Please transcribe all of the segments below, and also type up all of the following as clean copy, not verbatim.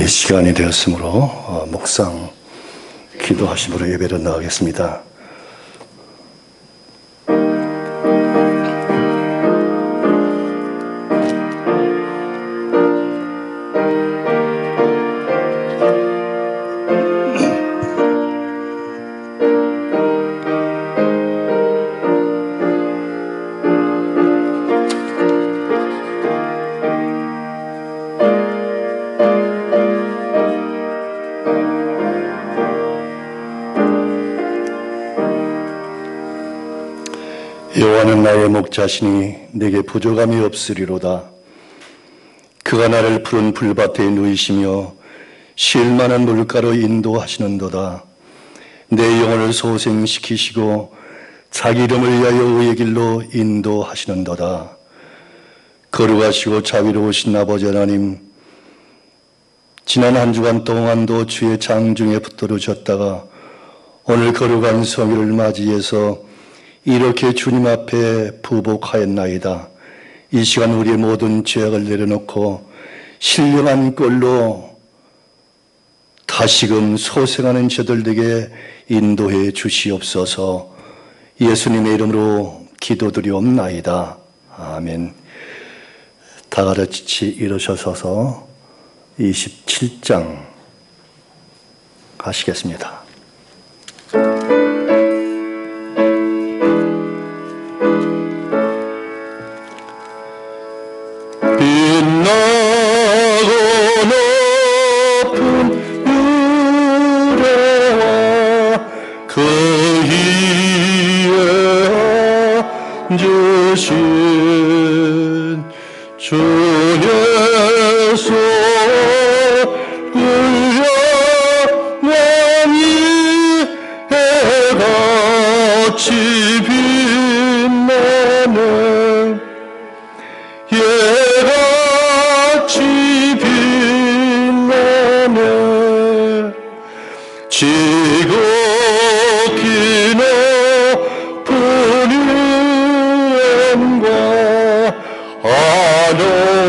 시간이 되었으므로 묵상 기도하심으로 예배를 나가겠습니다. 여호와는 나의 목자시니 내게 부족함이 없으리로다. 그가 나를 푸른 풀밭에 누이시며 쉴 만한 물가로 인도하시는도다. 내 영혼을 소생시키시고 자기 이름을 위하여 의의 길로 인도하시는도다. 거룩하시고 자비로우신 아버지 하나님, 지난 한 주간 동안도 주의 장중에 붙들으셨다가 오늘 거룩한 성일을 맞이해서 이렇게 주님 앞에 부복하였나이다. 이 시간 우리의 모든 죄악을 내려놓고 신령한 꼴로 다시금 소생하는 저들에게 인도해 주시옵소서. 예수님의 이름으로 기도드리옵나이다. 아멘. 다 같이 일어서서 27장 가시겠습니다. 주신 주 예수 영원히 해같이 빛나는 해같이 빛나는 지극히 높은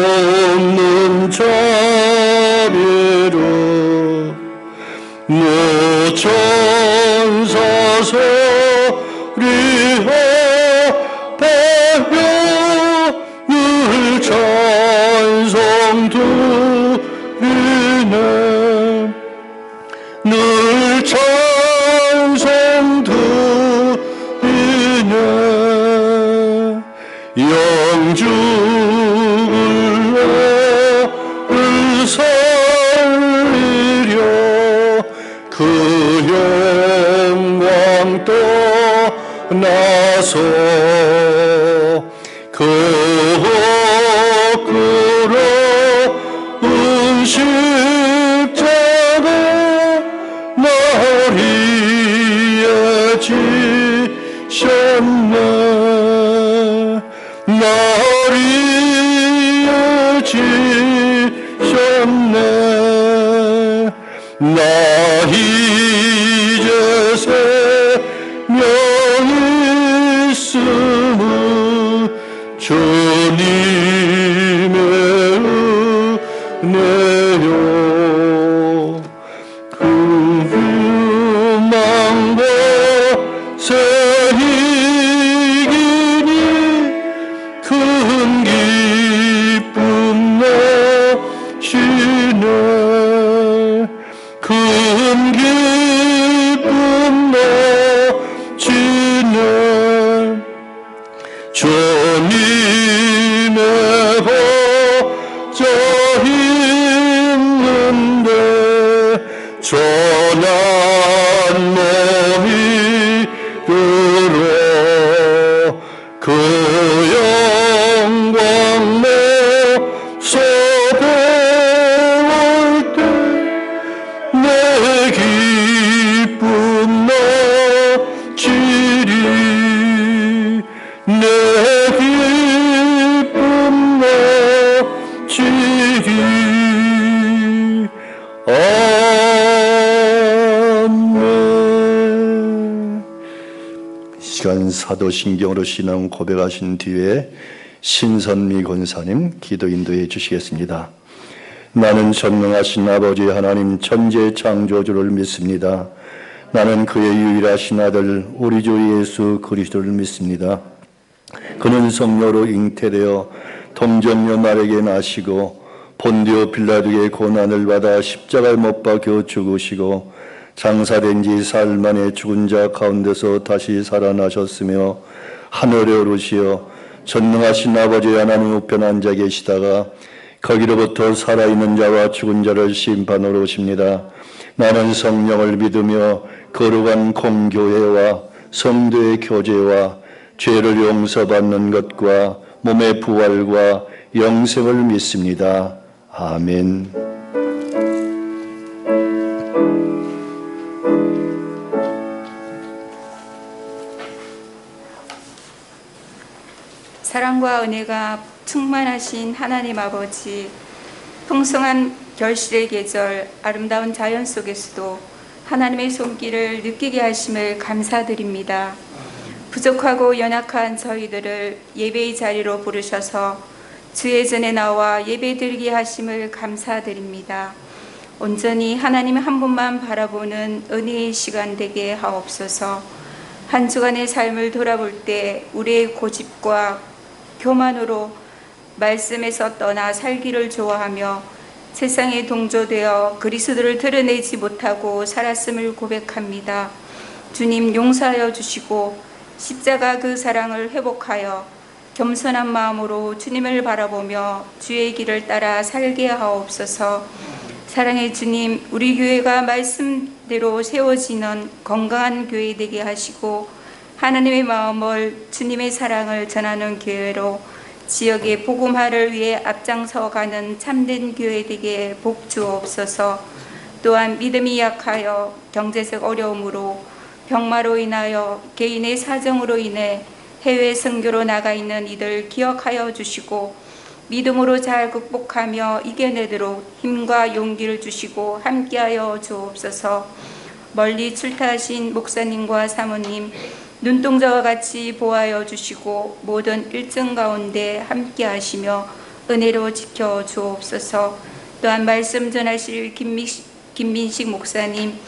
한없는 자비로 무천사 소리하며 늘 찬송 드리네. 늘 찬송 드리네. 영주를 살리려 그 영광 떠나서 그 거꾸로운 십자가 머리에 지셨네. 머리에 지셨네. 나 이제 생명이 있음은 주님의 은혜요. 그 망보 세이기니 큰 기쁨 내시네. 큰 기쁨 내시네. 주님의 보좌 있는데 전한 몸이 들어 그 영광 모습 배울 때 내 기쁨 넘치리. 내 기쁨 넘치리. 아멘. 시간 사도신경으로 신앙 고백하신 뒤에 신선미 권사님 기도 인도해 주시겠습니다. 나는 전능하신 아버지 하나님 천재 창조주를 믿습니다. 나는 그의 유일하신 아들 우리 주 예수 그리스도를 믿습니다. 그는 성령으로 잉태되어 동정녀 마리아에게 나시고 본디오 빌라도의 고난을 받아 십자가에 못 박혀 죽으시고 장사된 지 사흘 만에 죽은 자 가운데서 다시 살아나셨으며 하늘에 오르시어 전능하신 아버지 하나님 우편 앉아 계시다가 거기로부터 살아있는 자와 죽은 자를 심판하러 오십니다. 나는 성령을 믿으며 거룩한 공교회와 성도의 교제와 죄를 용서받는 것과 몸의 부활과 영생을 믿습니다. 아멘. 사랑과 은혜가 충만하신 하나님 아버지, 풍성한 결실의 계절, 아름다운 자연 속에서도 하나님의 손길을 느끼게 하심을 감사드립니다. 부족하고 연약한 저희들을 예배의 자리로 부르셔서 주의 전에 나와 예배드리게 하심을 감사드립니다. 온전히 하나님 한 분만 바라보는 은혜의 시간 되게 하옵소서. 한 주간의 삶을 돌아볼 때 우리의 고집과 교만으로 말씀에서 떠나 살기를 좋아하며 세상에 동조되어 그리스도를 드러내지 못하고 살았음을 고백합니다. 주님 용서하여 주시고 십자가 그 사랑을 회복하여 겸손한 마음으로 주님을 바라보며 주의 길을 따라 살게 하옵소서. 사랑의 주님, 우리 교회가 말씀대로 세워지는 건강한 교회 되게 하시고 하나님의 마음을, 주님의 사랑을 전하는 교회로 지역의 복음화를 위해 앞장서가는 참된 교회 되게 복 주옵소서. 또한 믿음이 약하여 경제적 어려움으로 병마로 인하여 개인의 사정으로 인해 해외 선교로 나가 있는 이들 기억하여 주시고 믿음으로 잘 극복하며 이겨내도록 힘과 용기를 주시고 함께하여 주옵소서. 멀리 출타하신 목사님과 사모님 눈동자와 같이 보호하여 주시고 모든 일정 가운데 함께 하시며 은혜로 지켜 주옵소서. 또한 말씀 전하실 김민식 목사님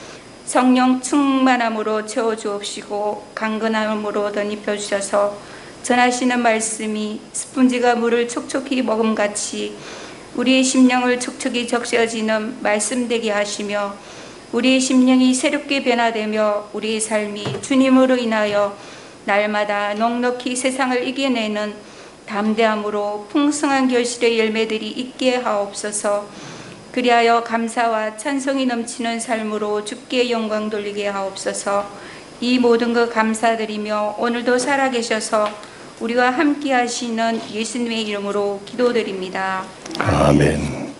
성령 충만함으로 채워 주옵시고 강건함으로 덧입혀 주셔서 전하시는 말씀이 스펀지가 물을 촉촉히 먹음같이 우리의 심령을 촉촉히 적셔지는 말씀 되게 하시며 우리의 심령이 새롭게 변화되며 우리의 삶이 주님으로 인하여 날마다 넉넉히 세상을 이겨내는 담대함으로 풍성한 결실의 열매들이 있게 하옵소서. 그리하여 감사와 찬송이 넘치는 삶으로 주께 영광 돌리게 하옵소서. 이 모든 것 감사드리며 오늘도 살아계셔서 우리와 함께 하시는 예수님의 이름으로 기도드립니다. 아멘.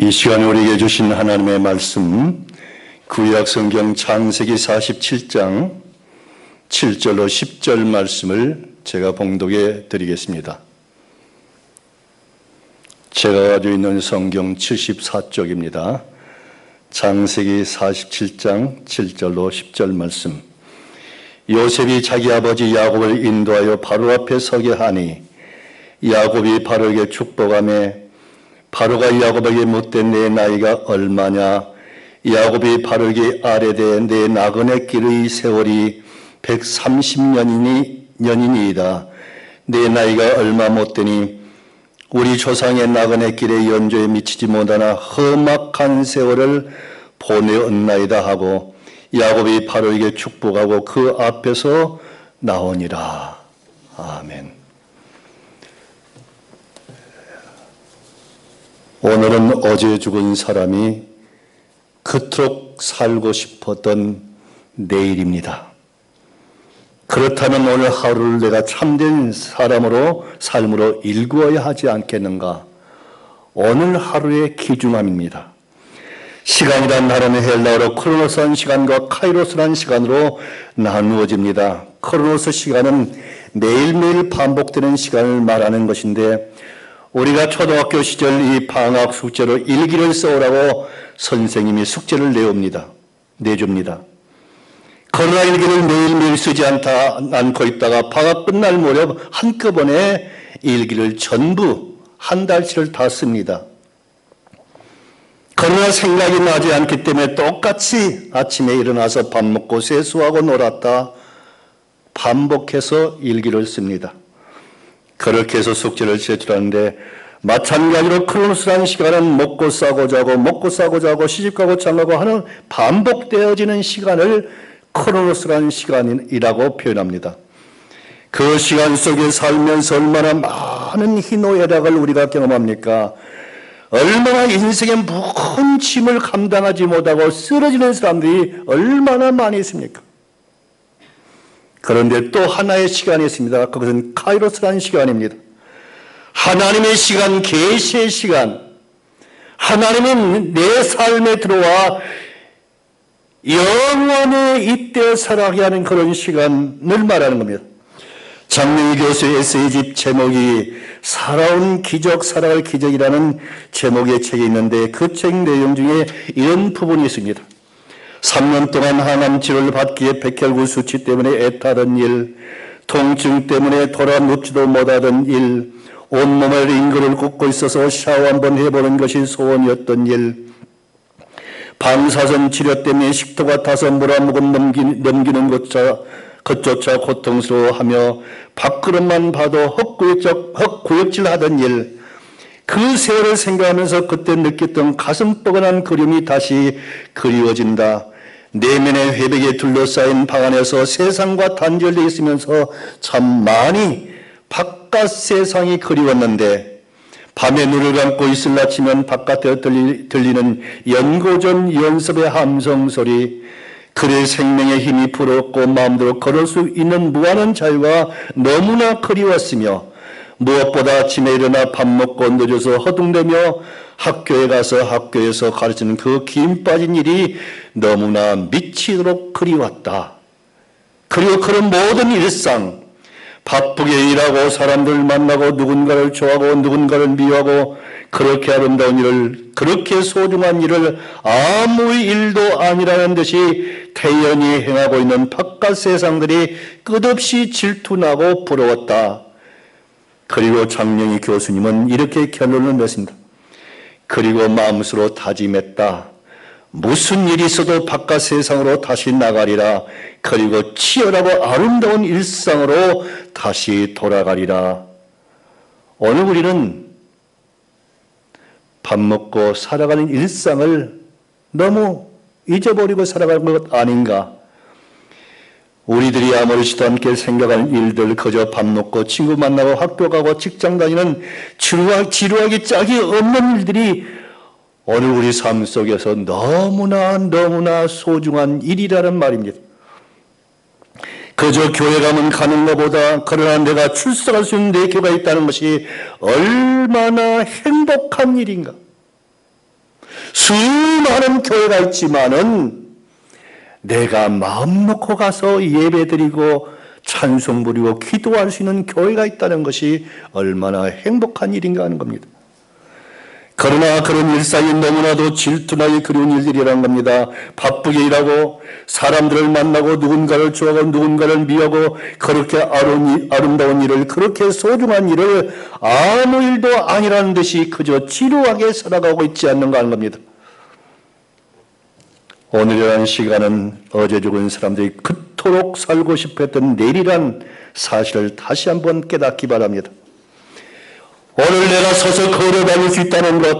이 시간 우리에게 주신 하나님의 말씀 구약성경 창세기 47장 7절로 10절 말씀을 제가 봉독해 드리겠습니다. 제가 가지고 있는 성경 74쪽입니다. 창세기 47장 7절로 10절 말씀. 요셉이 자기 아버지 야곱을 인도하여 바로 앞에 서게 하니 야곱이 바로에게 축복하며 바로가 야곱에게 묻되 내 나이가 얼마냐? 야곱이 바로에게 아뢰되 내 나그네 길의 세월이 130년이니이다. 내 나이가 얼마 못되니 우리 조상의 나그네 길의 연조에 미치지 못하나 험악한 세월을 보내었나이다 하고 야곱이 바로에게 축복하고 그 앞에서 나오니라. 아멘. 오늘은 어제 죽은 사람이 그토록 살고 싶었던 내일입니다. 그렇다면 오늘 하루를 내가 참된 사람으로 삶으로 일구어야 하지 않겠는가? 오늘 하루의 귀중함입니다. 시간이란 단어는 헬라어로 크로노스라는 시간과 카이로스라는 시간으로 나누어집니다. 크로노스 시간은 매일매일 반복되는 시간을 말하는 것인데 우리가 초등학교 시절 이 방학 숙제로 일기를 써오라고 선생님이 숙제를 내줍니다. 그러나 일기를 매일매일 쓰지 않고 있다가 방학 끝날 무렵 한꺼번에 일기를 전부 한 달치를 다 씁니다. 그러나 생각이 나지 않기 때문에 똑같이 아침에 일어나서 밥 먹고 세수하고 놀았다 반복해서 일기를 씁니다. 그렇게 해서 숙제를 제출하는데 마찬가지로 크로노스라는 시간은 먹고 싸고 자고 시집가고 장가고 하는 반복되어지는 시간을 크로노스라는 시간이라고 표현합니다. 그 시간 속에 살면서 얼마나 많은 희노애락을 우리가 경험합니까? 얼마나 인생의 무거운 짐을 감당하지 못하고 쓰러지는 사람들이 얼마나 많이 있습니까? 그런데 또 하나의 시간이 있습니다. 그것은 카이로스라는 시간입니다. 하나님의 시간, 계시의 시간. 하나님은 내 삶에 들어와 영원히 이때 살아가게 하는 그런 시간을 말하는 겁니다. 장명희 교수의 에세이집 제목이 살아온 기적, 살아갈 기적이라는 제목의 책이 있는데 그 책 내용 중에 이런 부분이 있습니다. 3년 동안 항암 치료를 받기에 백혈구 수치 때문에 애타던 일, 통증 때문에 돌아 눕지도 못하던 일, 온몸을 링거를 굽고 있어서 샤워 한번 해보는 것이 소원이었던 일, 방사선 치료 때문에 식도가 타서 물 한 모금 넘기는 것조차 고통스러워하며 밥그릇만 봐도 헛구역질 하던 일, 그 세월을 생각하면서 그때 느꼈던 가슴 뻐근한 그리움이 다시 그리워진다. 내면의 회백에 둘러싸인 방 안에서 세상과 단절되어 있으면서 참 많이 바깥 세상이 그리웠는데 밤에 눈을 감고 있을라 치면 바깥에 들리는 연고전 연습의 함성소리, 그의 생명의 힘이 불었고 마음대로 걸을 수 있는 무한한 자유가 너무나 그리웠으며 무엇보다 아침에 일어나 밥 먹고 늦어서 허둥대며 학교에 가서 학교에서 가르치는 그 김 빠진 일이 너무나 미치도록 그리웠다. 그리고 그런 모든 일상, 바쁘게 일하고 사람들 만나고 누군가를 좋아하고 누군가를 미워하고 그렇게 아름다운 일을, 그렇게 소중한 일을 아무 일도 아니라는 듯이 태연히 행하고 있는 바깥 세상들이 끝없이 질투나고 부러웠다. 그리고 장명희 교수님은 이렇게 결론을 냈습니다. 그리고 마음으로 다짐했다. 무슨 일이 있어도 바깥 세상으로 다시 나가리라. 그리고 치열하고 아름다운 일상으로 다시 돌아가리라. 오늘 우리는 밥 먹고 살아가는 일상을 너무 잊어버리고 살아가는 것 아닌가? 우리들이 아무렇지도 않게 생각하는 일들, 그저 밥 먹고 친구 만나고 학교 가고 직장 다니는 지루하기 짝이 없는 일들이 오늘 우리 삶 속에서 너무나 소중한 일이라는 말입니다. 그저 교회 가면 가는 것보다 그러나 내가 출석할 수 있는 내 교회가 있다는 것이 얼마나 행복한 일인가. 수많은 교회가 있지만은 내가 마음 놓고 가서 예배드리고 찬송 부리고 기도할 수 있는 교회가 있다는 것이 얼마나 행복한 일인가 하는 겁니다. 그러나 그런 일상이 너무나도 질투나게 그리운 일들이라는 겁니다. 바쁘게 일하고 사람들을 만나고 누군가를 좋아하고 누군가를 미워하고 그렇게 아름다운 일을, 그렇게 소중한 일을 아무 일도 아니라는 듯이 그저 지루하게 살아가고 있지 않는가 하는 겁니다. 오늘이라는 시간은 어제 죽은 사람들이 그토록 살고 싶어 했던 내일이란 사실을 다시 한번 깨닫기 바랍니다. 오늘 내가 서서 걸어다닐 수 있다는 것,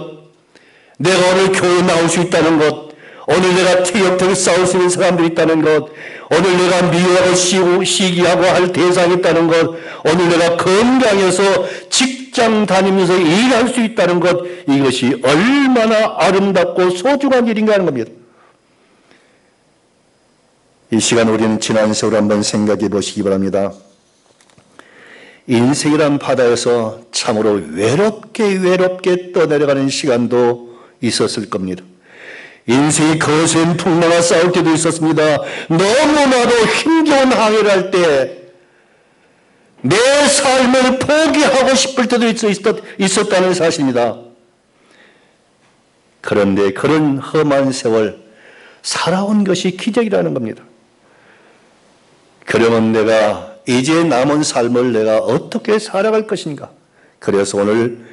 내가 오늘 교회에 나올 수 있다는 것, 오늘 내가 티격태격 싸울 수 있는 사람들이 있다는 것, 오늘 내가 미워하고 시기하고 할 대상이 있다는 것, 오늘 내가 건강해서 직장 다니면서 일할 수 있다는 것, 이것이 얼마나 아름답고 소중한 일인가 하는 겁니다. 이 시간 우리는 지난 세월 한번 생각해 보시기 바랍니다. 인생이란 바다에서 참으로 외롭게 떠내려가는 시간도 있었을 겁니다. 인생이 거센 풍랑과 싸울 때도 있었습니다. 너무나도 힘겨운 항해를 할 때 내 삶을 포기하고 싶을 때도 있었다는 사실입니다. 그런데 그런 험한 세월 살아온 것이 기적이라는 겁니다. 그러면 내가 이제 남은 삶을 내가 어떻게 살아갈 것인가? 그래서 오늘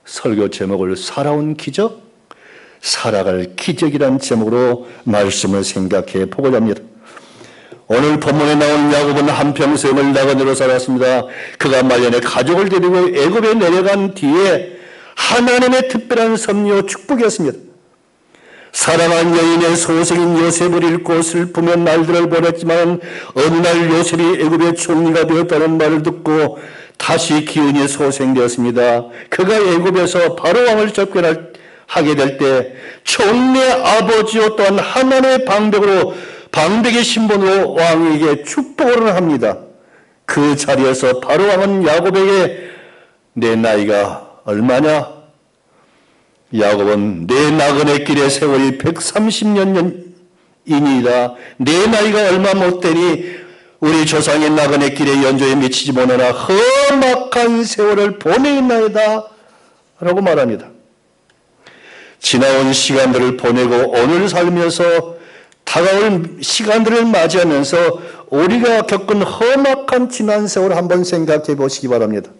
설교 제목을 살아온 기적, 살아갈 기적이라는 제목으로 말씀을 생각해 보고자 합니다. 오늘 본문에 나온 야곱은 한평생을 나그네로 살았습니다. 그가 말년에 가족을 데리고 애굽에 내려간 뒤에 하나님의 특별한 섭리와 축복이었습니다. 사랑한 여인의 소생인 요셉을 잃고 슬프며 날들을 보냈지만 어느 날 요셉이 애굽의 총리가 되었다는 말을 듣고 다시 기운이 소생되었습니다. 그가 애굽에서 바로 왕을 접견하게 될 때 총리의 아버지요 또한 하나님의 방백의 신분으로 왕에게 축복을 합니다. 그 자리에서 바로 왕은 야곱에게 내 나이가 얼마냐? 야곱은 내 나그네 길의 세월이 130년이니이다. 내 나이가 얼마 못되니 우리 조상의 나그네 길의 연조에 미치지 못하나 험악한 세월을 보내있나이다 라고 말합니다. 지나온 시간들을 보내고 오늘 살면서 다가올 시간들을 맞이하면서 우리가 겪은 험악한 지난 세월을 한번 생각해 보시기 바랍니다.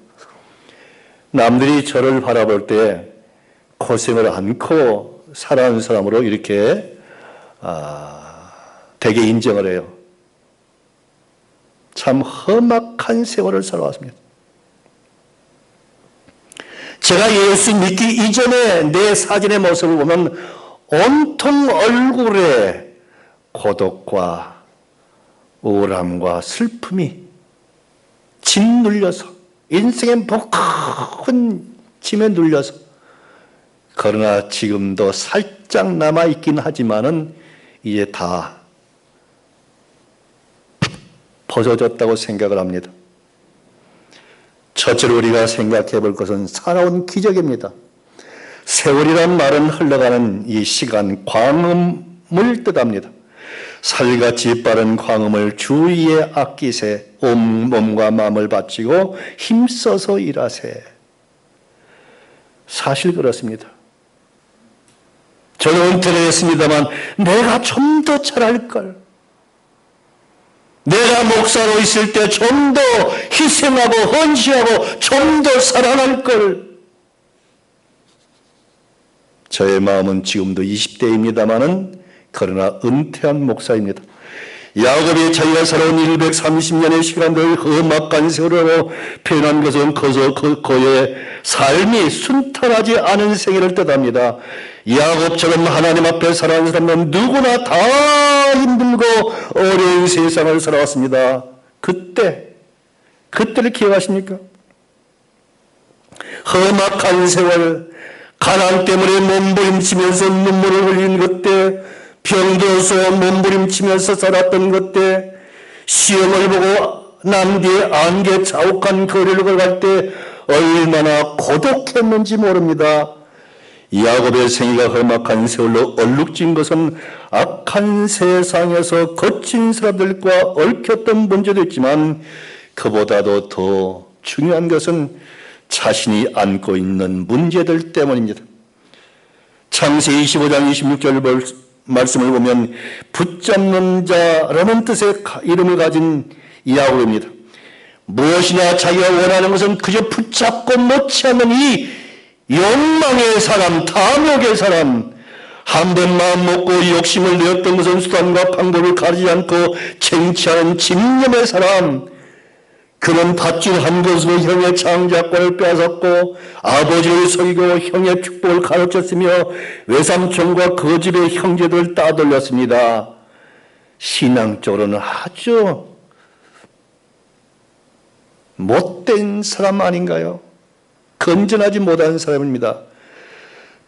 남들이 저를 바라볼 때 고생을 않고 살아온 사람으로 이렇게 되게 인정을 해요. 참 험악한 세월을 살아왔습니다. 제가 예수 믿기 이전에 내 사진의 모습을 보면 온통 얼굴에 고독과 우울함과 슬픔이 짓눌려서 인생의 큰 짐에 눌려서 그러나 지금도 살짝 남아있긴 하지만은 이제 다 벗어졌다고 생각을 합니다. 첫째로 우리가 생각해 볼 것은 살아온 기적입니다. 세월이란 말은 흘러가는 이 시간, 광음을 뜻합니다. 살같이 빠른 광음을 주의에 아끼세 온 몸과 마음을 바치고 힘써서 일하세. 사실 그렇습니다. 저는 은퇴를 했습니다만 내가 좀 더 잘할 걸. 내가 목사로 있을 때 좀 더 희생하고 헌신하고 좀 더 살아날 걸. 저의 마음은 지금도 20대입니다만은 그러나 은퇴한 목사입니다. 야곱이 자기가 살아온 130년의 시간들 험악한 세월로 표현한 것은 그의 삶이 순탄하지 않은 생애를 뜻합니다. 야곱처럼 하나님 앞에 살아온 사람은 누구나 다 힘들고 어려운 세상을 살아왔습니다. 그때를 기억하십니까? 험악한 세월, 가난 때문에 몸부림치면서 눈물을 흘린 그때, 병들어서 몸부림치면서 살았던 그때, 시험을 보고 난 뒤에 안개 자욱한 거리를 걸어갈 때 얼마나 고독했는지 모릅니다. 야곱의 생애가 험악한 세월로 얼룩진 것은 악한 세상에서 거친 사람들과 얽혔던 문제도 있지만 그보다도 더 중요한 것은 자신이 안고 있는 문제들 때문입니다. 창세기 25장 26절 말씀을 보면 붙잡는 자라는 뜻의 이름을 가진 야곱입니다. 무엇이나 자기가 원하는 것은 그저 붙잡고 놓지 않는 이 욕망의 사람, 탐욕의 사람, 한 번 마음 먹고 욕심을 내었던 것은 수단과 방법을 가리지 않고 쟁취하는 집념의 사람, 그는 밭질 한 것으로 형의 창작권을 빼앗았고 아버지를 속이고 형의 축복을 가로챘으며 외삼촌과 그 집의 형제들을 따돌렸습니다. 신앙적으로는 아주 못된 사람 아닌가요? 건전하지 못한 사람입니다.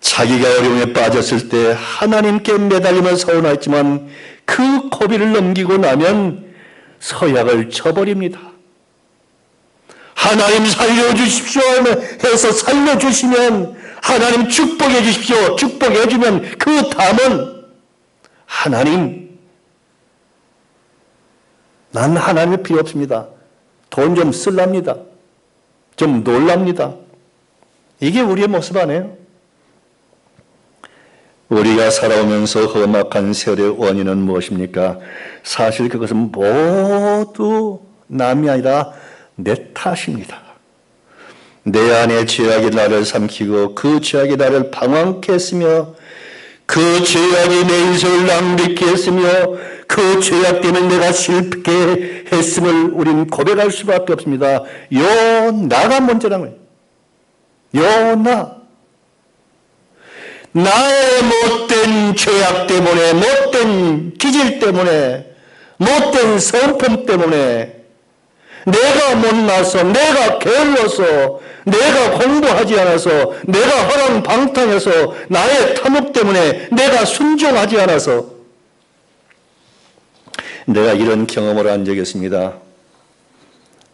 자기가 어려움에 빠졌을 때 하나님께 매달리며 서운했지만 그 고비를 넘기고 나면 서약을 쳐버립니다. 하나님 살려주십시오 해서 살려주시면 하나님 축복해 주십시오. 축복해 주면 그 다음은 하나님, 난 하나님이 필요 없습니다. 돈 좀 쓸랍니다. 좀 놀랍니다. 이게 우리의 모습 아니에요? 우리가 살아오면서 험악한 세월의 원인은 무엇입니까? 사실 그것은 모두 남이 아니라 내 탓입니다. 내 안에 죄악이 나를 삼키고 그 죄악이 나를 방황케 했으며 그 죄악이 내 인생을 낭비케 했으며 그 죄악 때문에 내가 실패 했음을 우린 고백할 수밖에 없습니다. 나가 먼저라는 거예요. 나의 못된 죄악 때문에, 못된 기질 때문에, 못된 성품 때문에, 내가 못나서, 내가 게을러서, 내가 공부하지 않아서, 내가 허랑방탕해서, 나의 탐욕 때문에, 내가 순종하지 않아서 내가 이런 경험을 한 적이 있습니다.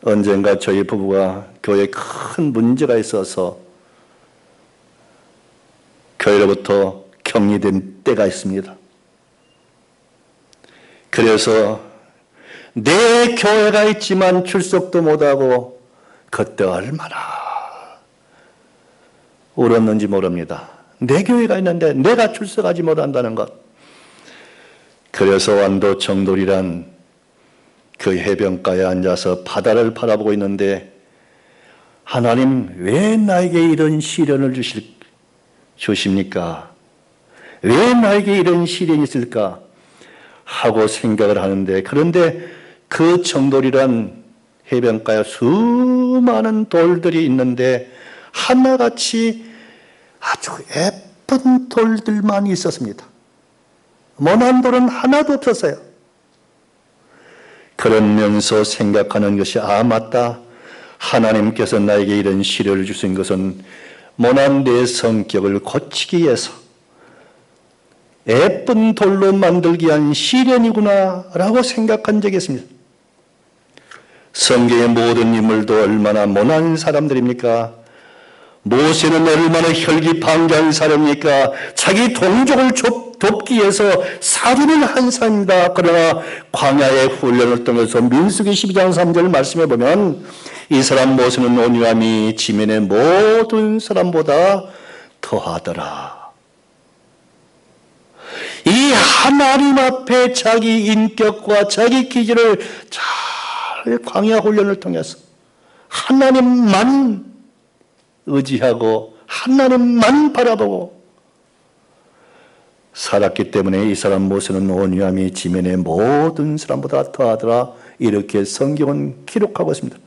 언젠가 저희 부부가 교회에 큰 문제가 있어서 교회로부터 격리된 때가 있습니다. 그래서 내 교회가 있지만 출석도 못하고 그때 얼마나 울었는지 모릅니다. 내 교회가 있는데 내가 출석하지 못한다는 것. 그래서 완도 정돌이란 그 해변가에 앉아서 바다를 바라보고 있는데 하나님 왜 나에게 이런 시련을 주십니까? 왜 나에게 이런 시련이 있을까? 하고 생각을 하는데 그런데 그 정돌이란 해변가에 수많은 돌들이 있는데 하나같이 아주 예쁜 돌들만 있었습니다. 모난 돌은 하나도 없었어요. 그러면서 생각하는 것이 맞다. 하나님께서 나에게 이런 시련을 주신 것은 모난 내 성격을 고치기 위해서 예쁜 돌로 만들기 위한 시련이구나 라고 생각한 적이 있습니다. 성경의 모든 인물도 얼마나 모난 사람들입니까? 모세는 얼마나 혈기방자한 사람입니까? 자기 동족을 돕기 위해서 살인을 한 사람입니다. 그러나 광야의 훈련을 통해서 민수기 12장 3절 말씀해 보면 이 사람 모세는 온유함이 지면의 모든 사람보다 더하더라. 이 하나님 앞에 자기 인격과 자기 기질을 잘 광야 훈련을 통해서 하나님만 의지하고 하나님만 바라보고 살았기 때문에 이 사람 모세는 온유함이 지면의 모든 사람보다 더하더라. 이렇게 성경은 기록하고 있습니다.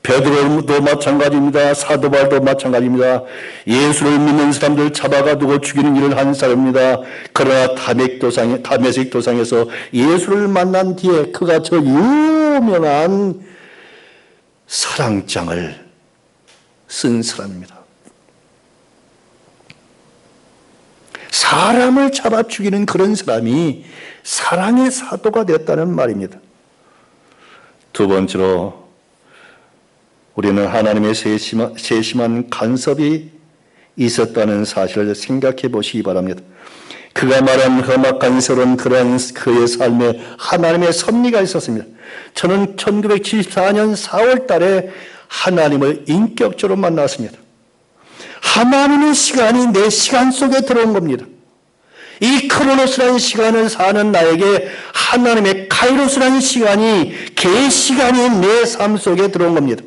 베드로도 마찬가지입니다. 사도 바울도 마찬가지입니다. 예수를 믿는 사람들 잡아가두고 죽이는 일을 한 사람입니다. 그러나 다메섹 도상에서 예수를 만난 뒤에 그가 저 유명한 사랑장을 쓴 사람입니다. 사람을 잡아 죽이는 그런 사람이 사랑의 사도가 되었다는 말입니다. 두 번째로 우리는 하나님의 세심한 간섭이 있었다는 사실을 생각해 보시기 바랍니다. 그가 말한 험악한 세월은 그러한 그의 삶에 하나님의 섭리가 있었습니다. 저는 1974년 4월 달에 하나님을 인격적으로 만났습니다. 하나님의 시간이 내 시간 속에 들어온 겁니다. 이 크로노스라는 시간을 사는 나에게 하나님의 카이로스라는 시간이 계시간이 내 삶 속에 들어온 겁니다.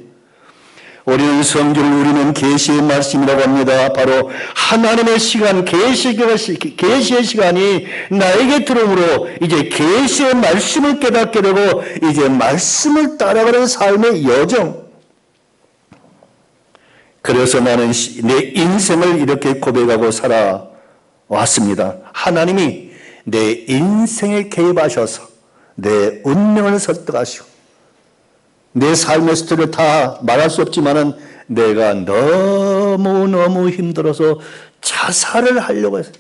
우리는 성경을 우리는 계시의 말씀이라고 합니다. 바로 하나님의 시간, 계시의 시간이 나에게 들어오므로 이제 계시의 말씀을 깨닫게 되고 이제 말씀을 따라가는 삶의 여정. 그래서 나는 내 인생을 이렇게 고백하고 살아왔습니다. 하나님이 내 인생에 개입하셔서 내 운명을 설득하시고 내 삶의 스토리를 다 말할 수 없지만은 내가 너무너무 힘들어서 자살을 하려고 했어요.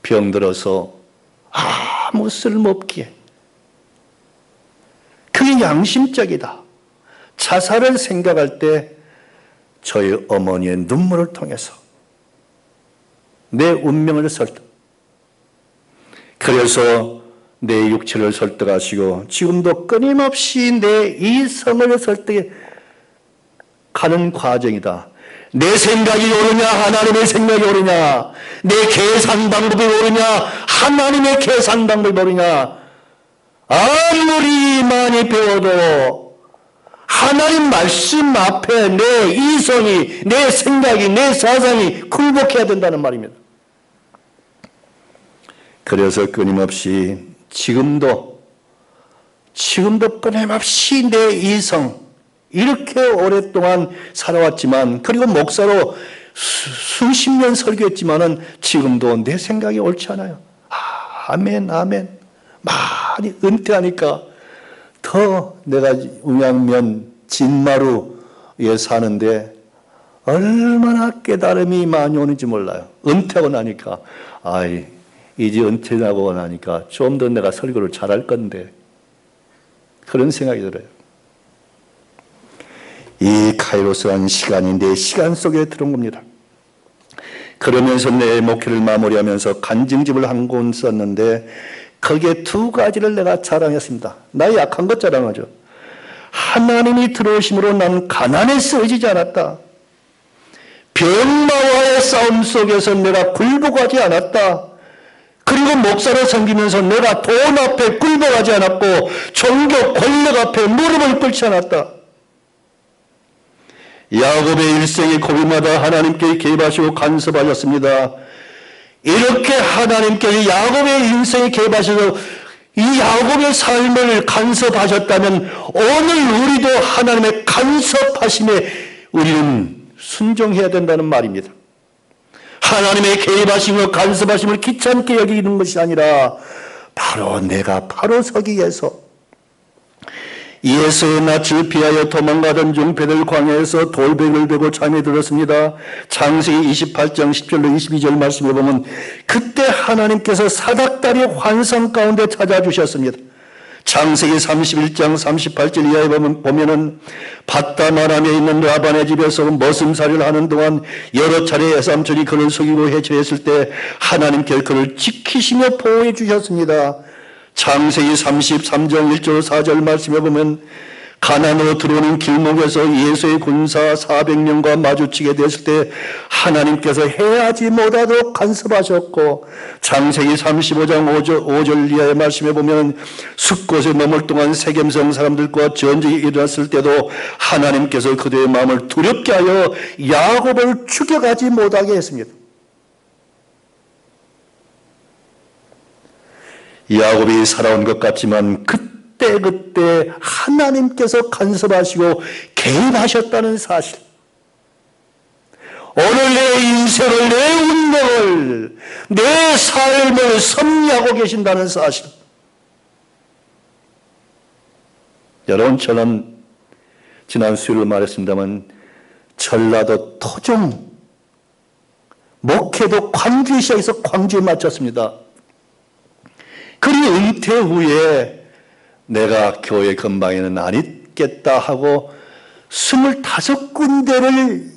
병들어서 아무 쓸모없기에. 그게 양심적이다. 자살을 생각할 때 저희 어머니의 눈물을 통해서 내 운명을 설득. 그래서 내 육체를 설득하시고 지금도 끊임없이 내 이성을 설득해 가는 과정이다. 내 생각이 옳으냐 하나님의 생각이 옳으냐, 내 계산 방법이 옳으냐 하나님의 계산 방법이 옳으냐. 아무리 많이 배워도 하나님 말씀 앞에 내 이성이, 내 생각이, 내 사상이 굴복해야 된다는 말입니다. 그래서 끊임없이 지금도 끊임없이 내 이성, 이렇게 오랫동안 살아왔지만, 그리고 목사로 수십 년 설교했지만은 지금도 내 생각이 옳지 않아요. 아멘. 많이 은퇴하니까 더 내가 웅양면 진마루에 사는데 얼마나 깨달음이 많이 오는지 몰라요. 은퇴하고 나니까 이제 은퇴하고 나니까 좀 더 내가 설교를 잘할 건데, 그런 생각이 들어요. 이 카이로스라는 시간이 내 시간 속에 들어온 겁니다. 그러면서 내 목회를 마무리하면서 간증집을 한 권 썼는데 거기에 두 가지를 내가 자랑했습니다. 나의 약한 것 자랑하죠. 하나님이 들어오심으로 나는 가난에 쓰여지지 않았다. 병마와의 싸움 속에서 내가 굴복하지 않았다. 그리고 목사를 섬기면서 내가 돈 앞에 굴복하지 않았고 종교 권력 앞에 무릎을 꿇지 않았다. 야곱의 일생의 고비마다 하나님께 개입하시고 간섭하셨습니다. 이렇게 하나님께서 야곱의 인생에 개입하셔서 이 야곱의 삶을 간섭하셨다면 오늘 우리도 하나님의 간섭하심에 우리는 순종해야 된다는 말입니다. 하나님의 개입하심과 간섭하심을 귀찮게 여기는 것이 아니라 바로 내가 바로 서기 위해서 예수의 낯을 피하여 도망가던 중 베들 광야에서 돌백을 베고 잠에 들었습니다. 창세기 28장 10절로 22절 말씀을 보면 그때 하나님께서 사닥다리 환상 가운데 찾아주셨습니다. 창세기 31장 38절 이하에 보면은 바다마람에 있는 라반의 집에서 머슴살이를 하는 동안 여러 차례 외삼촌이 그를 속이고 해체했을 때 하나님께 그를 지키시며 보호해 주셨습니다. 창세기 33장 1절 4절 말씀에 보면 가나안으로 들어오는 길목에서 예수의 군사 400명과 마주치게 됐을 때 하나님께서 해하지 못하도록 간섭하셨고, 창세기 35장 5절 이하의 말씀에 보면 숫곳에 머물 동안 세겜성 사람들과 전쟁이 일어났을 때도 하나님께서 그들의 마음을 두렵게 하여 야곱을 죽여가지 못하게 했습니다. 야곱이 살아온 것 같지만 그때 하나님께서 간섭하시고 개입하셨다는 사실, 오늘 내 인생을, 내 운명을, 내 삶을 섭리하고 계신다는 사실. 여러분, 저는 지난 수요일 말했습니다만 전라도 토종 목회도 광주에 시작해서 광주에 마쳤습니다. 그리고 은퇴 후에 내가 교회 근방에는 안 있겠다 하고 25군데를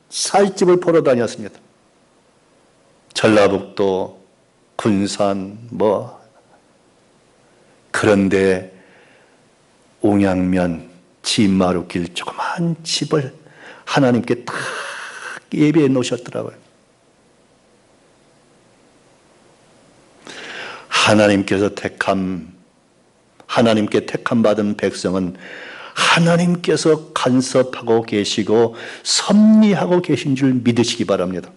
살집을 보러 다녔습니다. 전라북도, 군산, 그런데 웅양면, 진마루길 조그만 집을 하나님께 딱 예배해 놓으셨더라고요. 하나님께 택함 받은 백성은 하나님께서 간섭하고 계시고 섭리하고 계신 줄 믿으시기 바랍니다.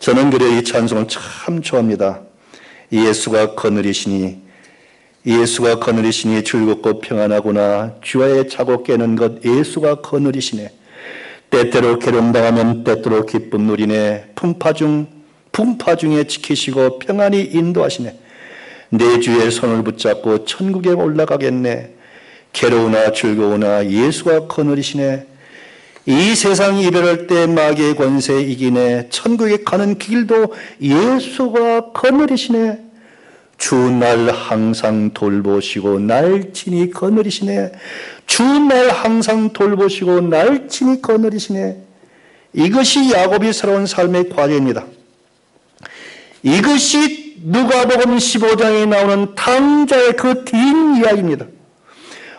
저는 그래 이 찬송을 참 좋아합니다. 예수가 거느리시니 즐겁고 평안하구나. 주와의 자고 깨는 것 예수가 거느리시네. 때때로 괴로움당하면 때때로 기쁨 누리네. 풍파 중에 지키시고 평안히 인도하시네. 내 주의 손을 붙잡고 천국에 올라가겠네. 괴로우나 즐거우나 예수가 거느리시네. 이 세상 이별할 때 마귀의 권세 이기네. 천국에 가는 길도 예수가 거느리시네. 주 날 항상 돌보시고 날 친히 거느리시네. 주 날 항상 돌보시고 날 친히 거느리시네. 이것이 야곱이 살아온 삶의 과정입니다. 이것이 누가복음 15장에 나오는 탕자의 그 뒷이야기입니다.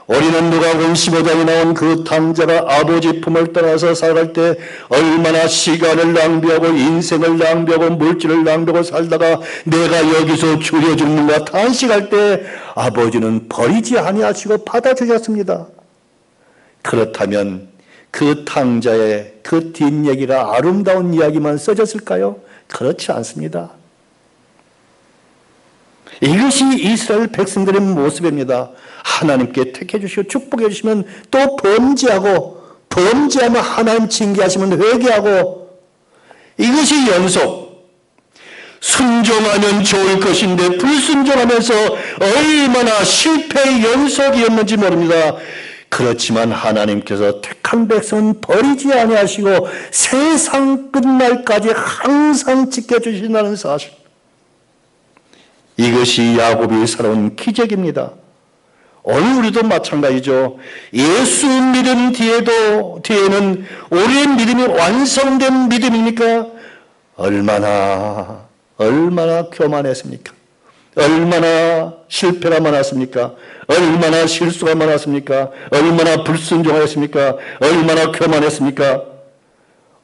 우리는 누가복음 15장에 나온 그 탕자가 아버지 품을 떠나서 살아갈 때 얼마나 시간을 낭비하고 인생을 낭비하고 물질을 낭비하고 살다가 내가 여기서 죽여 죽는가 탄식할 때 아버지는 버리지 아니하시고 받아주셨습니다. 그렇다면 그 탕자의 그 뒷얘기가 아름다운 이야기만 써졌을까요? 그렇지 않습니다. 이것이 이스라엘 백성들의 모습입니다. 하나님께 택해 주시고 축복해 주시면 또 범죄하면 하나님 징계하시면 회개하고, 이것이 연속. 순종하면 좋을 것인데 불순종하면서 얼마나 실패의 연속이었는지 모릅니다. 그렇지만 하나님께서 택한 백성은 버리지 아니하시고 세상 끝날까지 항상 지켜주신다는 사실, 이것이 야곱이 살아온 기적입니다. 오늘 우리도 마찬가지죠. 예수 믿은 뒤에는 우리의 믿음이 완성된 믿음이니까 얼마나 교만했습니까? 얼마나 실패가 많았습니까? 얼마나 실수가 많았습니까? 얼마나 불순종하였습니까? 얼마나 교만했습니까?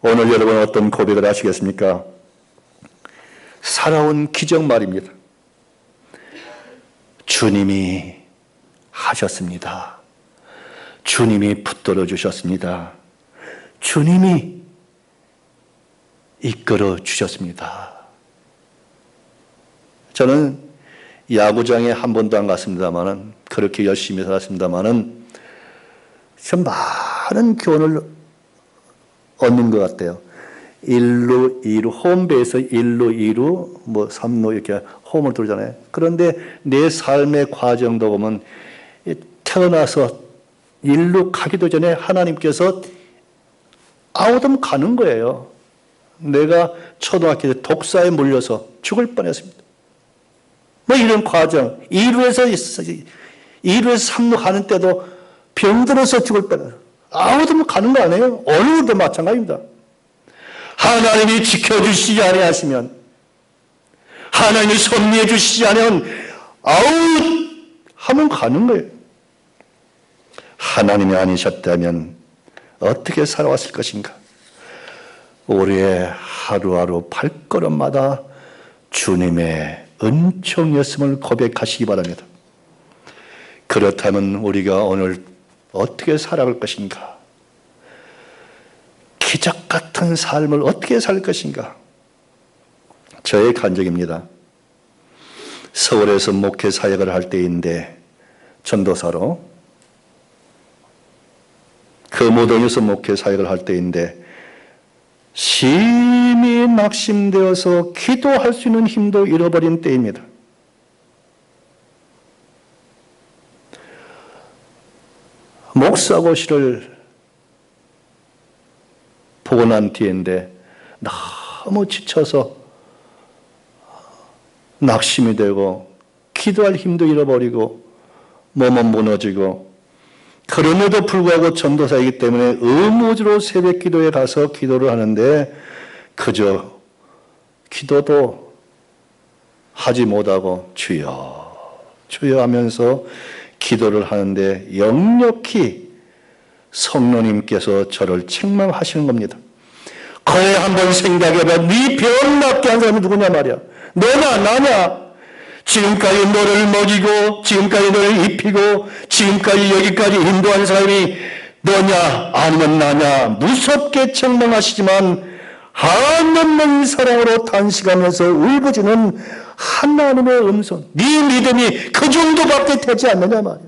오늘 여러분 어떤 고백을 하시겠습니까? 살아온 기적 말입니다. 주님이 하셨습니다. 주님이 붙들어 주셨습니다. 주님이 이끌어 주셨습니다. 저는 야구장에 한 번도 안 갔습니다만은, 그렇게 열심히 살았습니다만은 참 많은 교훈을 얻는 것 같아요. 1루, 2루, 홈베이스 1루, 2루, 3루 이렇게 홈을 돌잖아요. 그런데 내 삶의 과정도 보면 태어나서 1루 가기도 전에 하나님께서 아웃하면 가는 거예요. 내가 초등학교 때 독사에 물려서 죽을 뻔했습니다. 이런 과정, 2루에서 3루 가는 때도 병들어서 죽을 뻔했어요. 아웃하면 가는 거 아니에요? 오늘도 마찬가지입니다. 하나님이 지켜주시지 아니하시면, 하나님이 섭리해 주시지 않으면 아웃하면 가는 거예요. 하나님이 아니셨다면 어떻게 살아왔을 것인가? 우리의 하루하루 발걸음마다 주님의 은총이었음을 고백하시기 바랍니다. 그렇다면 우리가 오늘 어떻게 살아갈 것인가? 기적 같은 삶을 어떻게 살 것인가? 저의 간증입니다. 서울에서 목회 사역을 할 때인데, 전도사로 금호동에서 목회 사역을 할 때인데, 심히 낙심되어서 기도할 수 있는 힘도 잃어버린 때입니다. 목사고시를 보고 난 뒤인데 너무 지쳐서 낙심이 되고 기도할 힘도 잃어버리고 몸은 무너지고, 그럼에도 불구하고 전도사이기 때문에 의무적으로 새벽 기도에 가서 기도를 하는데 그저 기도도 하지 못하고 주여 주여 하면서 기도를 하는데 역력히 성령님께서 저를 책망하시는 겁니다. 거의 한번 생각해봐. 네 병 낫게 한 사람이 누구냐 말이야. 너냐 나냐? 지금까지 너를 먹이고 지금까지 너를 입히고 지금까지 여기까지 인도한 사람이 너냐 아니면 나냐? 무섭게 책망하시지만 한없는 사랑으로 탄식하면서 울부짖는 하나님의 음성, 네 믿음이 그 정도밖에 되지 않느냐 말이야.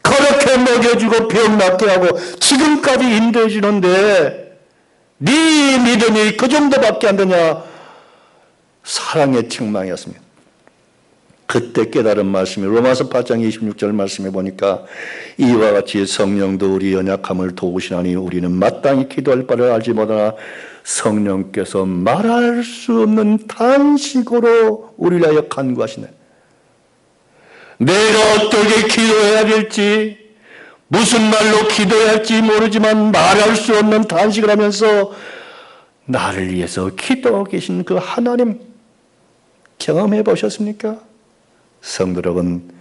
그렇게 먹여주고 병 낫게 하고 지금까지 인도해 주는데 네 믿음이 그 정도밖에 안 되냐? 사랑의 책망이었습니다. 그때 깨달은 말씀이 로마서 8장 26절 말씀해 보니까 이와 같이 성령도 우리 연약함을 도우시나니 우리는 마땅히 기도할 바를 알지 못하나 성령께서 말할 수 없는 탄식으로 우리를 하여 간구하시네. 내가 어떻게 기도해야 될지, 무슨 말로 기도해야 할지 모르지만 말할 수 없는 탄식을 하면서 나를 위해서 기도하고 계신 그 하나님 경험해 보셨습니까? 성도 여러분,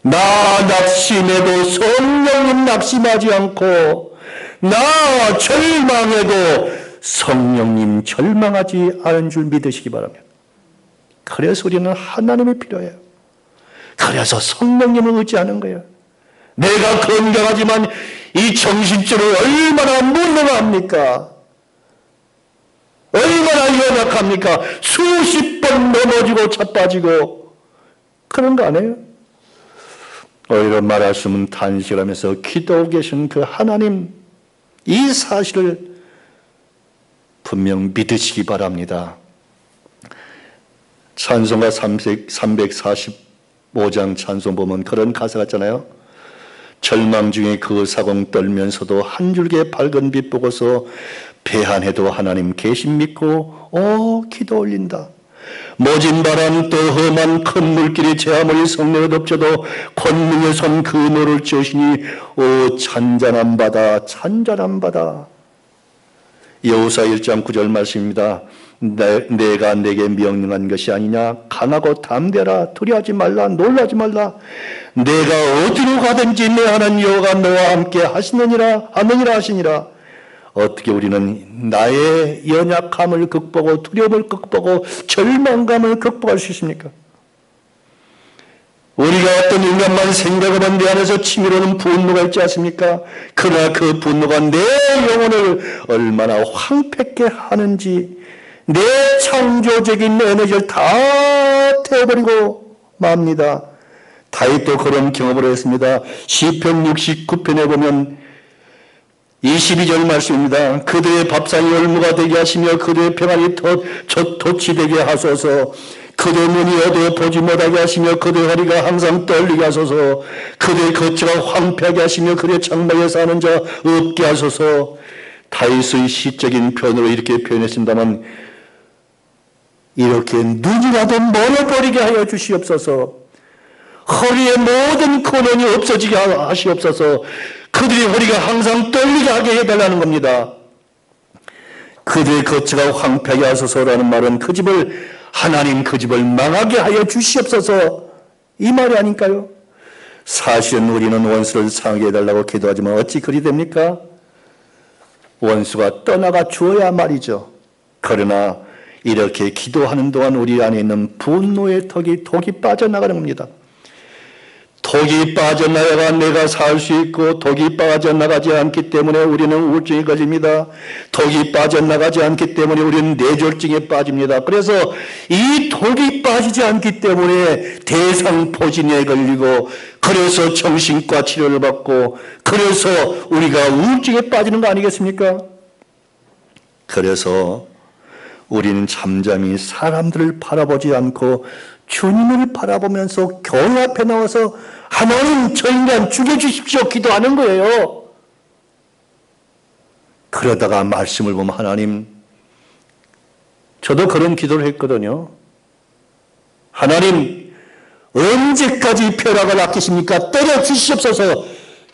나 낙심해도 성령님 낙심하지 않고, 나 절망해도 성령님 절망하지 않은 줄 믿으시기 바랍니다. 그래서 우리는 하나님이 필요해요. 그래서 성령님을 의지하는 거예요. 내가 건강하지만 이 정신줄을 얼마나 무능합니까? 얼마나 연약합니까? 수십 번 넘어지고 자빠지고 그런 거 아니에요? 오히려 말할 수 없는 탄식을 하면서 기도하고 계신 그 하나님, 이 사실을 분명 믿으시기 바랍니다. 찬송가 345장 찬송 보면 그런 가사가 있잖아요. 절망 중에 그 사공 떨면서도 한 줄기의 밝은 빛 보고서 배한해도 하나님 계신 믿고 기도 올린다. 모진 바람 또 험한 큰 물길이 제 아무리 성령을 덮쳐도 권능의 손 그 노를 찌우시니 잔잔한 바다 잔잔한 바다. 여호수아 1장 9절 말씀입니다. 내가 내게 명령한 것이 아니냐. 강하고 담대라. 두려워하지 말라. 놀라지 말라. 내가 어디로 가든지 내 하나님 여호와가 너와 함께 하시느니라 하시니라. 어떻게 우리는 나의 연약함을 극복하고 두려움을 극복하고 절망감을 극복할 수 있습니까? 우리가 어떤 인간만 생각하면 내 안에서 치밀어오는 분노가 있지 않습니까? 그러나 그 분노가 내 영혼을 얼마나 황폐케 하는지 내 창조적인 에너지를 다 태워버리고 맙니다. 다윗도 그런 경험을 했습니다. 시편 69편에 보면 22절 말씀입니다. 그들의 밥상이 열무가 되게 하시며 그들의 평안이 돛이 되게 하소서. 그들의 눈이 어두워 보지 못하게 하시며 그들의 허리가 항상 떨리게 하소서. 그들의 거처가 황폐하게 하시며 그들의 장막에 사는 자 없게 하소서. 다윗의 시적인 표현으로 이렇게 표현했습니다만, 이렇게 눈이라도 멀어버리게 하여 주시옵소서. 허리의 모든 근원이 없어지게 하시옵소서. 그들의 허리가 항상 떨리게 하게 해달라는 겁니다. 그들의 거처가 황폐하게 하소서라는 말은 그 집을, 하나님 그 집을 망하게 하여 주시옵소서, 이 말이 아닐까요? 사실은 우리는 원수를 상하게 해달라고 기도하지만 어찌 그리 됩니까? 원수가 떠나가 주어야 말이죠. 그러나 이렇게 기도하는 동안 우리 안에 있는 분노의 독이 빠져나가는 겁니다. 독이 빠져나가 내가 살 수 있고, 독이 빠져나가지 않기 때문에 우리는 우울증에 걸립니다. 독이 빠져나가지 않기 때문에 우리는 뇌졸중에 빠집니다. 그래서 이 독이 빠지지 않기 때문에 대상포진에 걸리고, 그래서 정신과 치료를 받고, 그래서 우리가 우울증에 빠지는 거 아니겠습니까? 그래서 우리는 잠잠히 사람들을 바라보지 않고 주님을 바라보면서 교회 앞에 나와서 하나님 저 인간 죽여주십시오 기도하는 거예요. 그러다가 말씀을 보면 하나님, 저도 그런 기도를 했거든요. 하나님 언제까지 벼락을 아끼십니까? 때려 주시옵소서.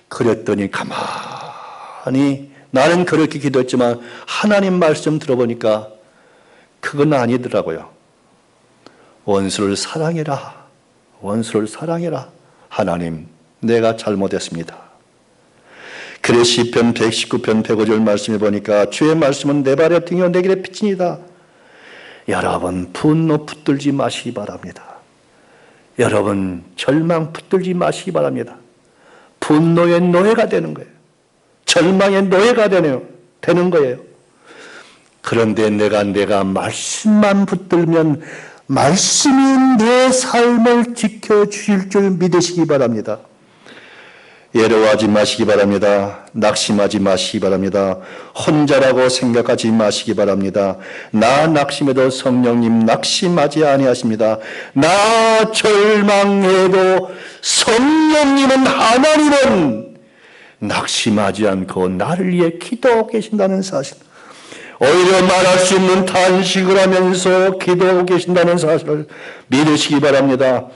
그랬더니 가만히, 나는 그렇게 기도했지만 하나님 말씀 들어보니까 그건 아니더라고요. 원수를 사랑해라. 원수를 사랑해라. 하나님, 내가 잘못했습니다. 그래서 시편 119편 105절 말씀해 보니까 주의 말씀은 내 발에 등이요 내 길에 빛이니이다. 여러분, 분노 붙들지 마시기 바랍니다. 여러분, 절망 붙들지 마시기 바랍니다. 분노의 노예가 되는 거예요. 절망의 노예가 되는 거예요. 그런데 내가 말씀만 붙들면 말씀이 내 삶을 지켜주실 줄 믿으시기 바랍니다. 예로하지 마시기 바랍니다. 낙심하지 마시기 바랍니다. 혼자라고 생각하지 마시기 바랍니다. 나 낙심해도 성령님 낙심하지 아니하십니다. 나 절망해도 성령님은, 하나님은 낙심하지 않고 나를 위해 기도하고 계신다는 사실, 오히려 말할 수 없는 탄식을 하면서 기도하고 계신다는 사실을 믿으시기 바랍니다.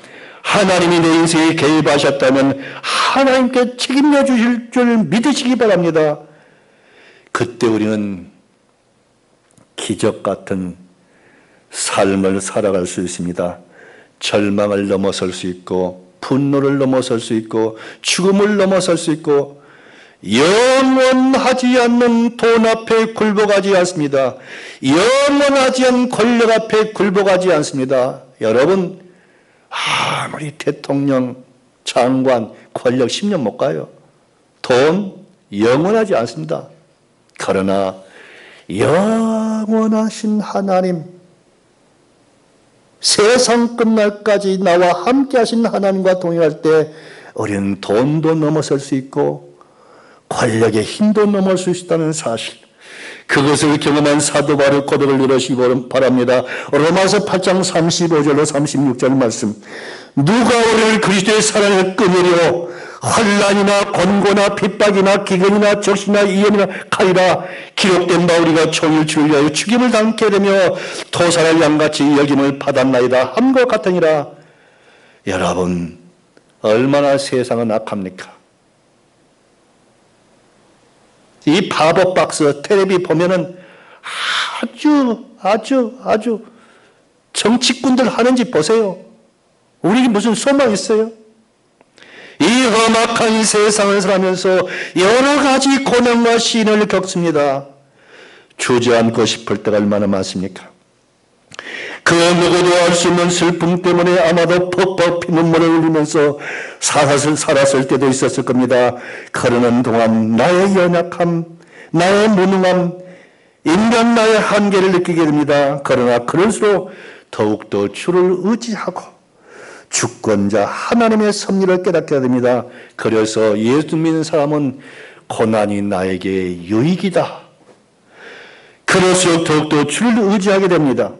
하나님이 내 인생에 개입하셨다면 하나님께 책임져 주실 줄 믿으시기 바랍니다. 그때 우리는 기적 같은 삶을 살아갈 수 있습니다. 절망을 넘어설 수 있고 분노를 넘어설 수 있고 죽음을 넘어설 수 있고 영원하지 않는 돈 앞에 굴복하지 않습니다. 영원하지 않은 권력 앞에 굴복하지 않습니다. 여러분 아무리 대통령, 장관, 권력 10년 못 가요. 돈 영원하지 않습니다. 그러나 영원하신 하나님, 세상 끝날까지 나와 함께 하신 하나님과 동행할 때 우리는 돈도 넘어설 수 있고 권력의 힘도 넘어설 수 있다는 사실, 그것을 경험한 사도 바울 고백을 이루시기 바랍니다. 로마서 8장 35절로 36절 말씀. 누가 우리를 그리스도의 사랑에 끊으려 환난이나 권고나 핍박이나 기근이나 적시나 위험이나 칼이라 기록된 바 우리가 종일 주를 위하여 죽임을 당케 되며 토살할 양같이 여김을 받았나이다 함과 같으니라. 여러분 얼마나 세상은 악합니까? 이 바보 박스 텔레비 보면은 아주 정치꾼들 하는 짓 보세요. 우리에게 무슨 소망 있어요? 이 험악한 세상을 살아가면서 여러 가지 고난과 시련을 겪습니다. 주저앉고 싶을 때가 얼마나 많습니까? 그 누구도 알 수 없는 슬픔 때문에 아마도 퍽퍽 피눈물을 흘리면서 살았을 때도 있었을 겁니다. 그러는 동안 나의 연약함, 나의 무능함, 인간 나의 한계를 느끼게 됩니다. 그러나 그럴수록 더욱더 주를 의지하고 주권자 하나님의 섭리를 깨닫게 됩니다. 그래서 예수 믿는 사람은 고난이 나에게 유익이다. 그럴수록 더욱더 주를 의지하게 됩니다.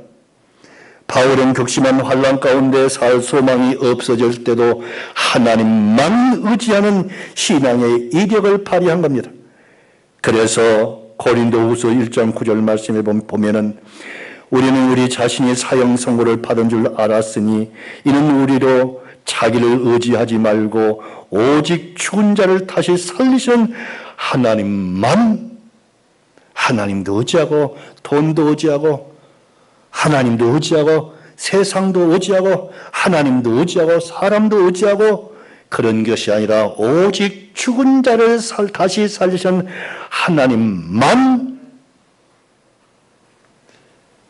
바울은 극심한 환난 가운데 살 소망이 없어질 때도 하나님만 의지하는 신앙의 이력을 발휘한 겁니다. 그래서 고린도후서 1장 9절 말씀에 보면은 우리는 우리 자신이 사형 선고를 받은 줄 알았으니 이는 우리로 자기를 의지하지 말고 오직 죽은 자를 다시 살리시는 하나님만, 하나님도 의지하고 돈도 의지하고 하나님도 의지하고 세상도 의지하고 하나님도 의지하고 사람도 의지하고 그런 것이 아니라 오직 죽은 자를 다시 살리시는 하나님만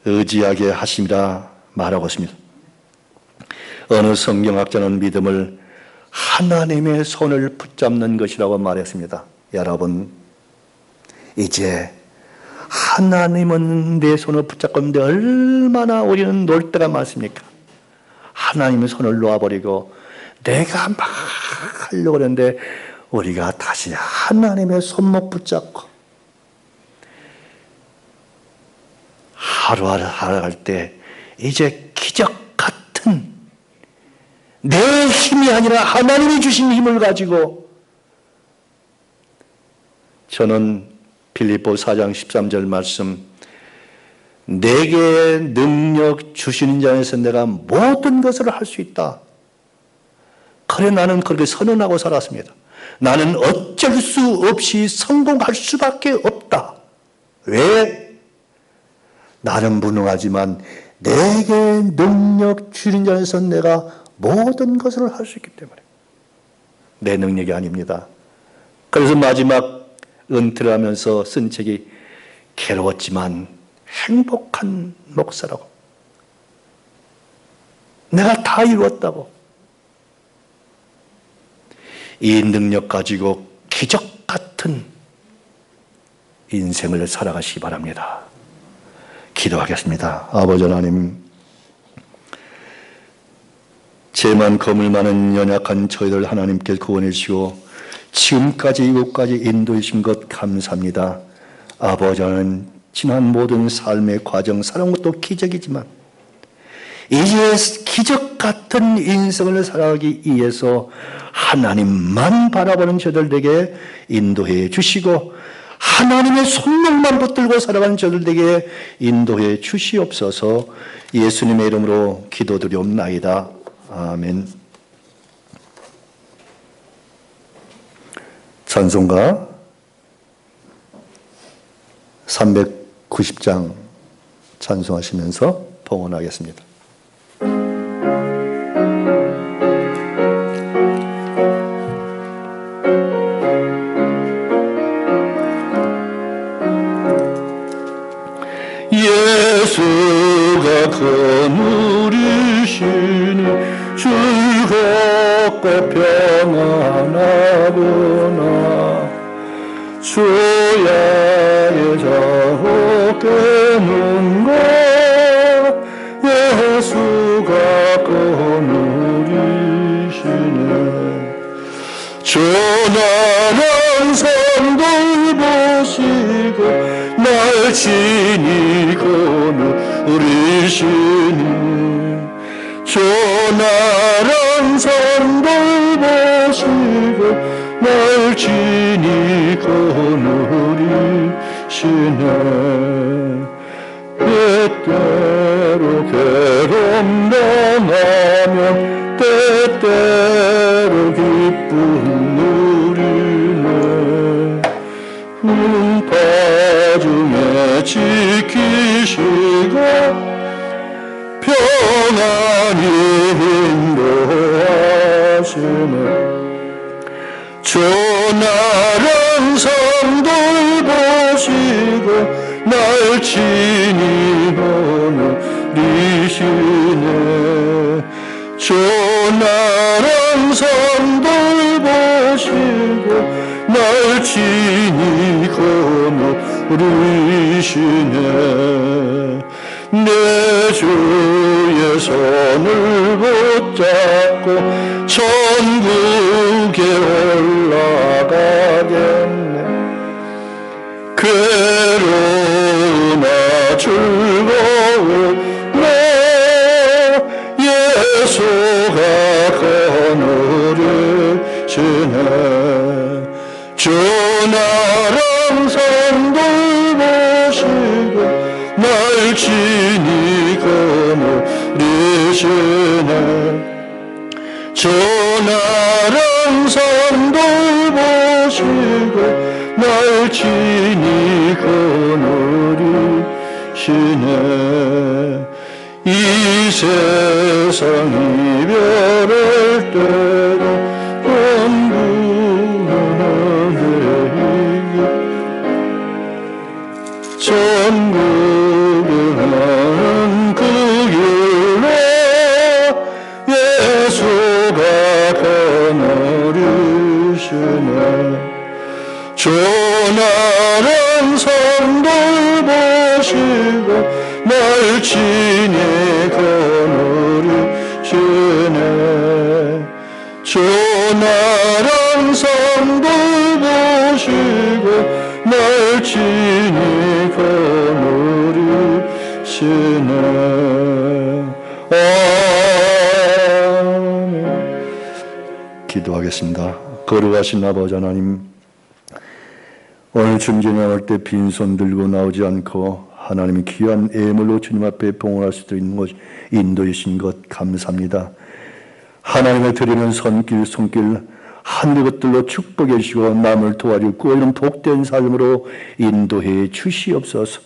의지하게 하심이라 말하고 있습니다. 어느 성경학자는 믿음을 하나님의 손을 붙잡는 것이라고 말했습니다. 여러분 이제 하나님은 내 손을 붙잡고 있는데 얼마나 우리는 놀 때가 많습니까? 하나님의 손을 놓아버리고 내가 막 하려고 하는데 우리가 다시 하나님의 손목 붙잡고 하루하루 살아갈 때 이제 기적 같은 내 힘이 아니라 하나님이 주신 힘을 가지고 저는 빌립보 4장 13절 말씀 내게 능력 주시는 자에서 내가 모든 것을 할 수 있다. 그래 나는 그렇게 선언하고 살았습니다. 나는 어쩔 수 없이 성공할 수밖에 없다. 왜? 나는 무능하지만 내게 능력 주시는 자에서 내가 모든 것을 할 수 있기 때문에 내 능력이 아닙니다. 그래서 마지막 은퇴를 하면서 쓴 책이 괴로웠지만 행복한 목사라고. 내가 다 이루었다고. 이 능력 가지고 기적 같은 인생을 살아가시기 바랍니다. 기도하겠습니다. 아버지 하나님, 죄만 거물 많은 연약한 저희들 하나님께 구원해 주시고 지금까지 이곳까지 인도해 주신 것 감사합니다. 아버지 하나님, 지난 모든 삶의 과정, 살아온 것도 기적이지만 이제 기적 같은 인생을 살아가기 위해서 하나님만 바라보는 저들에게 인도해 주시고 하나님의 손목만 붙들고 살아가는 저들에게 인도해 주시옵소서. 예수님의 이름으로 기도드리옵나이다. 아멘. 찬송가 390장 찬송하시면서 봉헌하겠습니다. 예수가 거느리시니 즐겁고 평안하구나. 주야의 자옥에는가 예수가 거느리시네. 전하는 산들 보시고 날 친히 거느리시니 전하는 산들 보시고 날 친히 거느리시네. 때때로 괴로움 당하면 때때로 기쁨 누리네. 풍파 중에 지키시고 평안히 인도하시네. 전하는 산들 보시고 날 친히 거느리시네. 전하는 산들 보시고 날 친히 거느리시네. 내 주의 손을 붙잡고 천국에 올라가겠네. 괴로우나 즐거우나 예수가 거느리시네. 전하는 산들 보시고 날 친히 거느리시네. 전하는 산들 보시고 날 친히 거느리시네. 이 세상 이별할 때도 천국에 가는 그 길로 예수가 거느리시네. 전하는 산들 보시고 날 친히 거느리시네. 전하는 산들 보시고 날 친히 거느리시네. 아멘. 기도하겠습니다. 거룩하신 아버지 하나님, 오늘 중전에 나올 때 빈손 들고 나오지 않고 하나님의 귀한 예물로 주님 앞에 봉헌할 수 있는 것 인도해 주신 것 감사합니다. 하나님의 드리는 손길 하늘 것들로 축복해 주시고 남을 도와주고 꼴는 복된 삶으로 인도해 주시옵소서.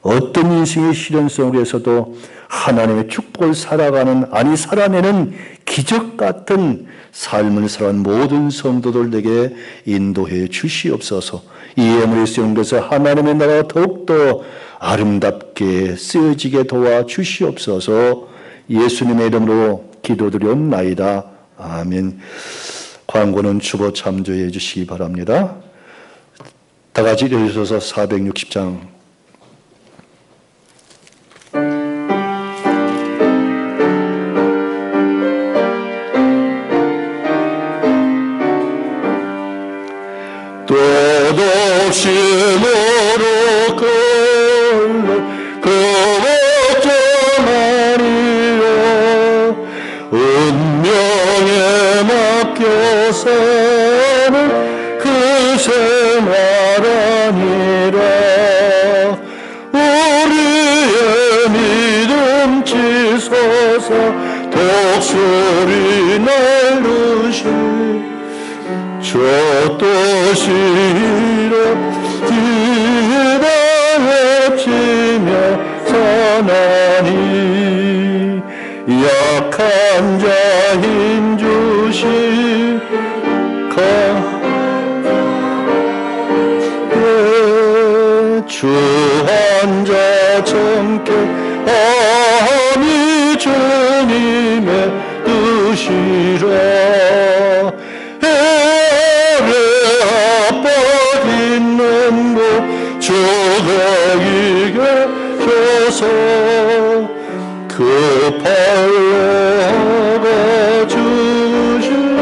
어떤 인생의 시련 속에서도 하나님의 축복을 살아내는 기적 같은 삶을 살아가는 모든 성도들에게 인도해 주시옵소서. 이 예물이 쓰여진 것을 하나님의 나라가 더욱더 아름답게 쓰여지게 도와주시옵소서. 예수님의 이름으로 기도드렸나이다. 아멘. 광고는 주보 참조해 주시기 바랍니다. 다 같이 일어서서 460장 도덕심으로 걸러 그 걱정하리요. 운명에 맡겨 사는 그 생활 아니라 우리의 믿음 치솟아 독수리 날르시 저 도시로 기다 외치며 하나님 약한 자 힘주시 주 환자 정케 아니 주님의 뜻이라 해를 아빠 있는 곳 주가 이게 줘서 급하여가 주시라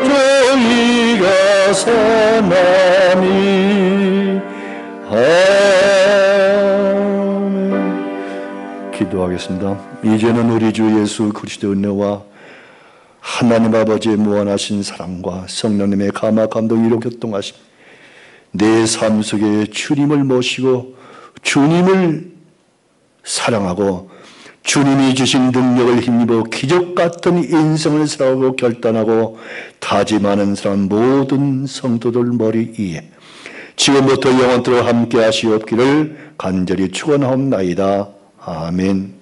저희가 사나니 아멘. 기도하겠습니다. 이제는 우리 주 예수 그리스도의 은혜와 하나님 아버지의 무한하신 사랑과 성령님의 감화 감동 위로 교통하심 내 삶 속에 주님을 모시고 주님을 사랑하고 주님이 주신 능력을 힘입어 기적 같은 인생을 살아가고 결단하고 다짐하는 사람 모든 성도들 머리 위에 지금부터 영원토록 함께 하시옵기를 간절히 축원하옵나이다. 아멘.